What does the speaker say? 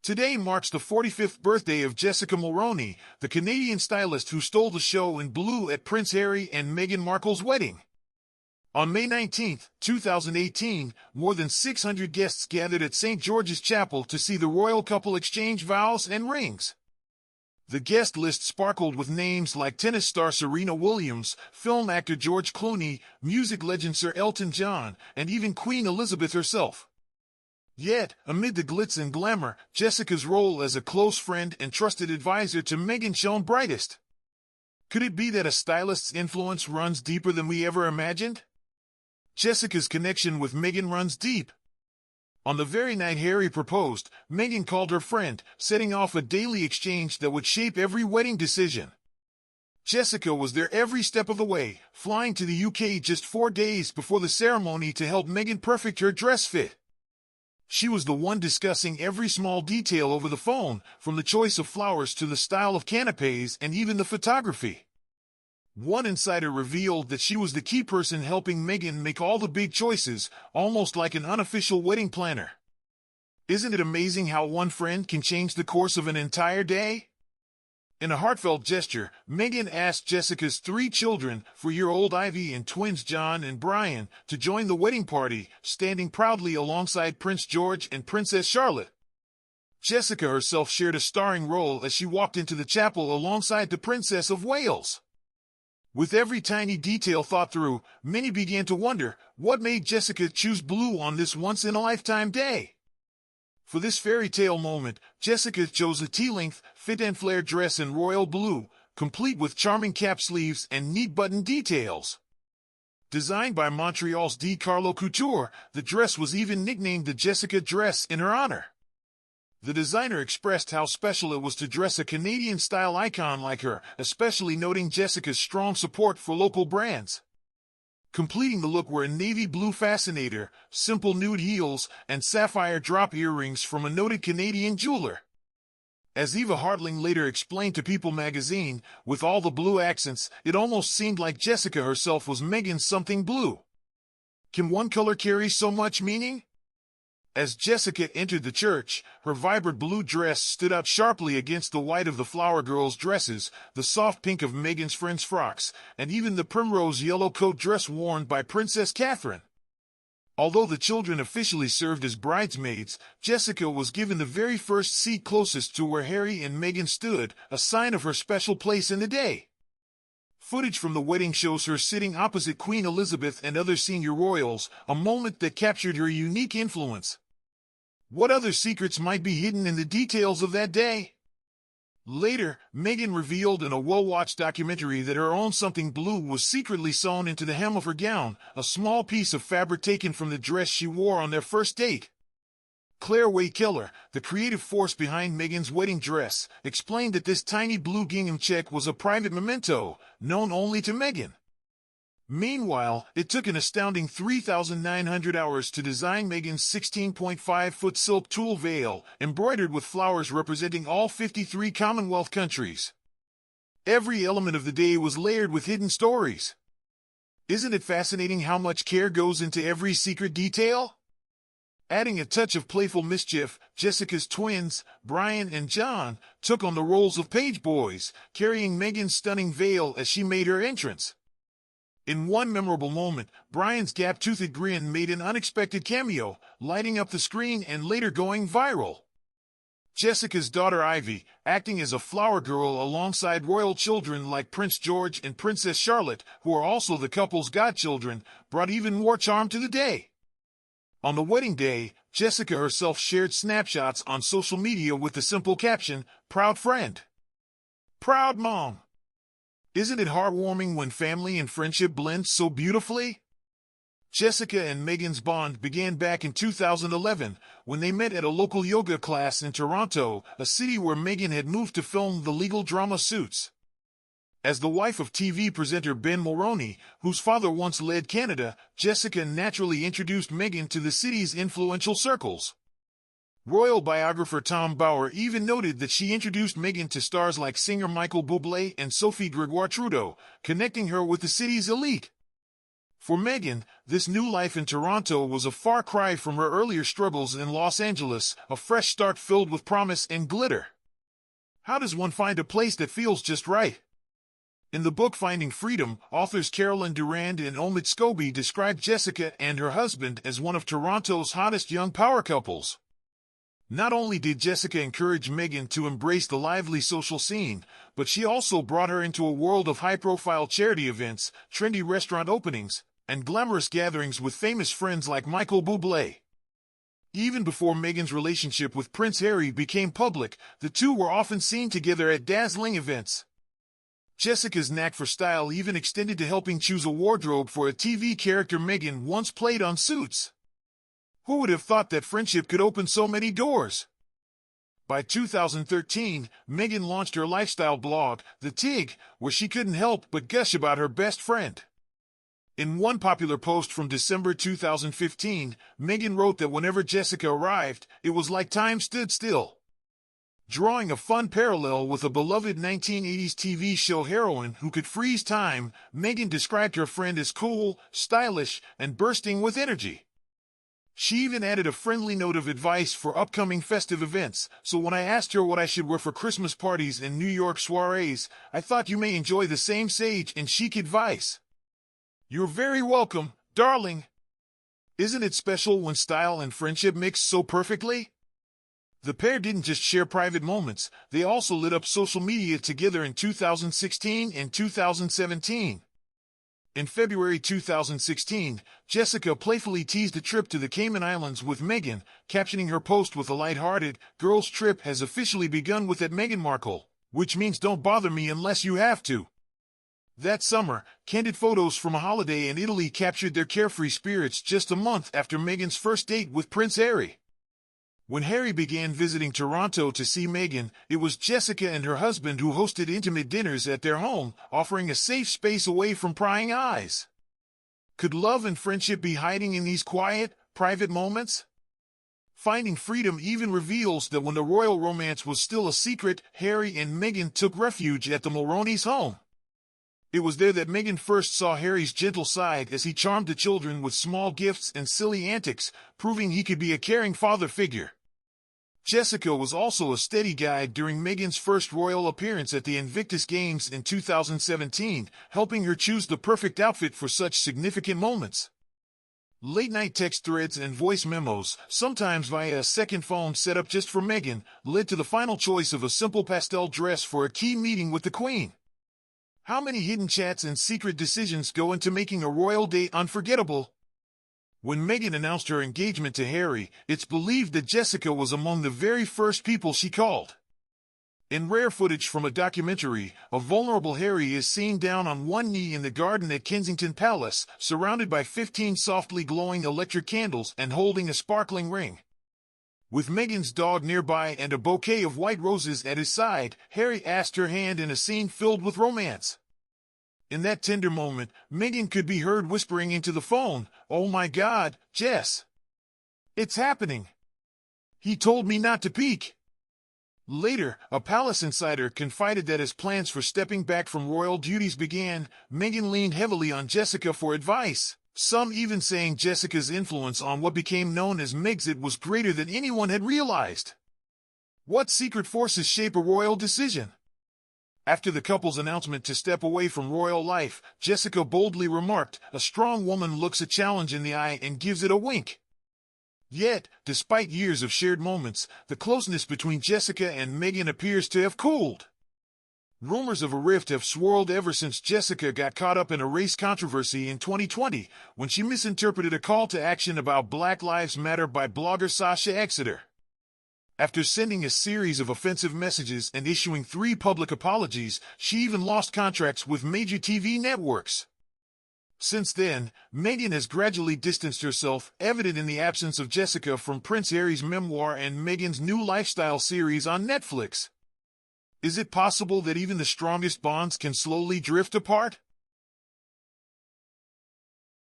Today marks the 45th birthday of Jessica Mulroney, the Canadian stylist who stole the show in blue at Prince Harry and Meghan Markle's wedding. On May 19, 2018, more than 600 guests gathered at St. George's Chapel to see the royal couple exchange vows and rings. The guest list sparkled with names like tennis star Serena Williams, film actor George Clooney, music legend Sir Elton John, and even Queen Elizabeth herself. Yet, amid the glitz and glamour, Jessica's role as a close friend and trusted advisor to Meghan shone brightest. Could it be that a stylist's influence runs deeper than we ever imagined? Jessica's connection with Meghan runs deep. On the very night Harry proposed, Meghan called her friend, setting off a daily exchange that would shape every wedding decision. Jessica was there every step of the way, flying to the UK just 4 days before the ceremony to help Meghan perfect her dress fit. She was the one discussing every small detail over the phone, from the choice of flowers to the style of canapes and even the photography. One insider revealed that she was the key person helping Meghan make all the big choices, almost like an unofficial wedding planner. Isn't it amazing how one friend can change the course of an entire day? In a heartfelt gesture, Meghan asked Jessica's 3 children, 4-year-old Ivy and twins John and Brian, to join the wedding party, standing proudly alongside Prince George and Princess Charlotte. Jessica herself shared a starring role as she walked into the chapel alongside the Princess of Wales. With every tiny detail thought through, many began to wonder what made Jessica choose blue on this once-in-a-lifetime day. For this fairy tale moment, Jessica chose a tea-length, fit-and-flare dress in royal blue, complete with charming cap sleeves and neat button details. Designed by Montreal's D. Carlo Couture, the dress was even nicknamed the Jessica dress in her honor. The designer expressed how special it was to dress a Canadian-style icon like her, especially noting Jessica's strong support for local brands. Completing the look were a navy blue fascinator, simple nude heels, and sapphire drop earrings from a noted Canadian jeweler. As Eva Hartling later explained to People magazine, with all the blue accents, it almost seemed like Jessica herself was Meghan's something blue. Can one color carry so much meaning? As Jessica entered the church, her vibrant blue dress stood out sharply against the white of the flower girls' dresses, the soft pink of Meghan's friends' frocks, and even the primrose yellow coat dress worn by Princess Catherine. Although the children officially served as bridesmaids, Jessica was given the very first seat closest to where Harry and Meghan stood, a sign of her special place in the day. Footage from the wedding shows her sitting opposite Queen Elizabeth and other senior royals, a moment that captured her unique influence. What other secrets might be hidden in the details of that day? Later, Meghan revealed in a well-watched documentary that her own something blue was secretly sewn into the hem of her gown, a small piece of fabric taken from the dress she wore on their first date. Claire Way-Keller, the creative force behind Meghan's wedding dress, explained that this tiny blue gingham check was a private memento, known only to Meghan. Meanwhile, it took an astounding 3,900 hours to design Meghan's 16.5-foot silk tulle veil, embroidered with flowers representing all 53 Commonwealth countries. Every element of the day was layered with hidden stories. Isn't it fascinating how much care goes into every secret detail? Adding a touch of playful mischief, Jessica's twins, Brian and John, took on the roles of page boys, carrying Meghan's stunning veil as she made her entrance. In one memorable moment, Brian's gap-toothed grin made an unexpected cameo, lighting up the screen and later going viral. Jessica's daughter Ivy, acting as a flower girl alongside royal children like Prince George and Princess Charlotte, who are also the couple's godchildren, brought even more charm to the day. On the wedding day, Jessica herself shared snapshots on social media with the simple caption, "Proud friend. Proud mom." Isn't it heartwarming when family and friendship blend so beautifully? Jessica and Meghan's bond began back in 2011, when they met at a local yoga class in Toronto, a city where Meghan had moved to film the legal drama Suits. As the wife of TV presenter Ben Mulroney, whose father once led Canada, Jessica naturally introduced Meghan to the city's influential circles. Royal biographer Tom Bauer even noted that she introduced Meghan to stars like singer Michael Bublé and Sophie Gregoire Trudeau, connecting her with the city's elite. For Meghan, this new life in Toronto was a far cry from her earlier struggles in Los Angeles, a fresh start filled with promise and glitter. How does one find a place that feels just right? In the book Finding Freedom, authors Carolyn Durand and Omid Scobie describe Jessica and her husband as one of Toronto's hottest young power couples. Not only did Jessica encourage Meghan to embrace the lively social scene, but she also brought her into a world of high-profile charity events, trendy restaurant openings, and glamorous gatherings with famous friends like Michael Bublé. Even before Meghan's relationship with Prince Harry became public, the two were often seen together at dazzling events. Jessica's knack for style even extended to helping choose a wardrobe for a TV character Meghan once played on Suits. Who would have thought that friendship could open so many doors? By 2013, Meghan launched her lifestyle blog, The Tig, where she couldn't help but gush about her best friend. In one popular post from December 2015, Meghan wrote that whenever Jessica arrived, it was like time stood still. Drawing a fun parallel with a beloved 1980s TV show heroine who could freeze time, Meghan described her friend as cool, stylish, and bursting with energy. She even added a friendly note of advice for upcoming festive events, so when I asked her what I should wear for Christmas parties and New York soirees, I thought you may enjoy the same sage and chic advice. You're very welcome, darling. Isn't it special when style and friendship mix so perfectly? The pair didn't just share private moments, they also lit up social media together in 2016 and 2017. In February 2016, Jessica playfully teased a trip to the Cayman Islands with Meghan, captioning her post with a lighthearted, "Girls' trip has officially begun with at Meghan Markle, which means don't bother me unless you have to." That summer, candid photos from a holiday in Italy captured their carefree spirits just a month after Meghan's first date with Prince Harry. When Harry began visiting Toronto to see Meghan, it was Jessica and her husband who hosted intimate dinners at their home, offering a safe space away from prying eyes. Could love and friendship be hiding in these quiet, private moments? Finding Freedom even reveals that when the royal romance was still a secret, Harry and Meghan took refuge at the Mulroney's home. It was there that Meghan first saw Harry's gentle side as he charmed the children with small gifts and silly antics, proving he could be a caring father figure. Jessica was also a steady guide during Meghan's first royal appearance at the Invictus Games in 2017, helping her choose the perfect outfit for such significant moments. Late-night text threads and voice memos, sometimes via a second phone set up just for Meghan, led to the final choice of a simple pastel dress for a key meeting with the Queen. How many hidden chats and secret decisions go into making a royal day unforgettable? When Meghan announced her engagement to Harry, it's believed that Jessica was among the very first people she called. In rare footage from a documentary, a vulnerable Harry is seen down on one knee in the garden at Kensington Palace, surrounded by 15 softly glowing electric candles and holding a sparkling ring. With Meghan's dog nearby and a bouquet of white roses at his side, Harry asked her hand in a scene filled with romance. In that tender moment, Meghan could be heard whispering into the phone, "Oh my God, Jess. It's happening. He told me not to peek." Later, a palace insider confided that as plans for stepping back from royal duties began, Meghan leaned heavily on Jessica for advice, some even saying Jessica's influence on what became known as Megxit was greater than anyone had realized. What secret forces shape a royal decision? After the couple's announcement to step away from royal life, Jessica boldly remarked, "A strong woman looks a challenge in the eye and gives it a wink." Yet, despite years of shared moments, the closeness between Jessica and Meghan appears to have cooled. Rumors of a rift have swirled ever since Jessica got caught up in a race controversy in 2020, when she misinterpreted a call to action about Black Lives Matter by blogger Sasha Exeter. After sending a series of offensive messages and issuing 3 public apologies, she even lost contracts with major TV networks. Since then, Meghan has gradually distanced herself, evident in the absence of Jessica from Prince Harry's memoir and Meghan's new lifestyle series on Netflix. Is it possible that even the strongest bonds can slowly drift apart?